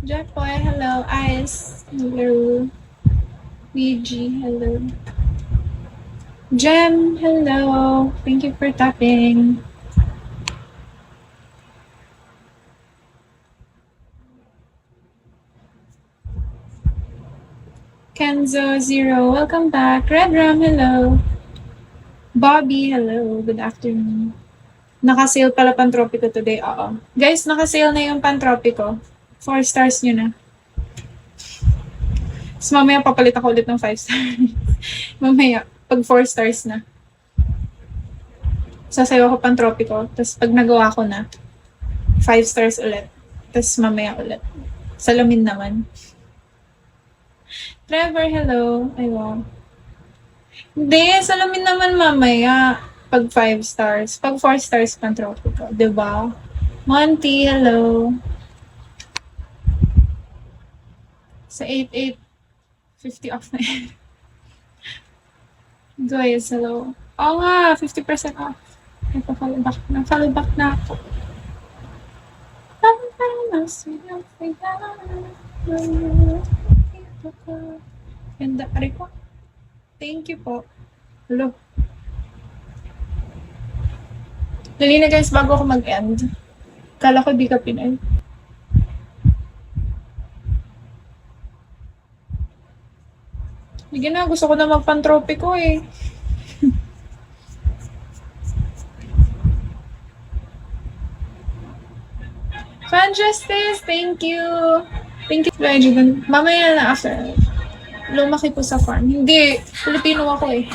Jeffoy, hello. Ice, hello. Ouija, hello. Jem, hello. Thank you for tapping. Kenzo, Zero, welcome back. Red Ram, hello. Bobby, hello. Good afternoon. Naka-sale pala Pantropiko today. Oo. Guys, naka-sale na yung Pantropiko. 4 stars nyo na. Tapos mamaya papalit ako ulit ng 5 stars. Mamaya, pag 4 stars na. Sasayo ako Pantropiko. Tapos pag nagawa ko na, 5 stars ulit. Tapos mamaya ulit. Salamin naman. Trevor, hello. Ay, wow. Hindi, salamin naman mamaya. Pag 5 stars. Pag 4 stars, Pantropiko. Diba? Monty, hello. Sa 8-8, 50 off na yan. Joyce, hello. Oo nga, 50% off. Nag-follow back na ako. Ganda, ari ko. Thank you po. Hello. Dali na guys, bago ako mag-end. Kala ko di ka Pinay. Sige na, gusto ko na mag-Pantropiko eh. Fan Justice, thank you. Thank you, Reggie. Mamaya na after. Lumaki po sa farm. Hindi, Filipino ako eh.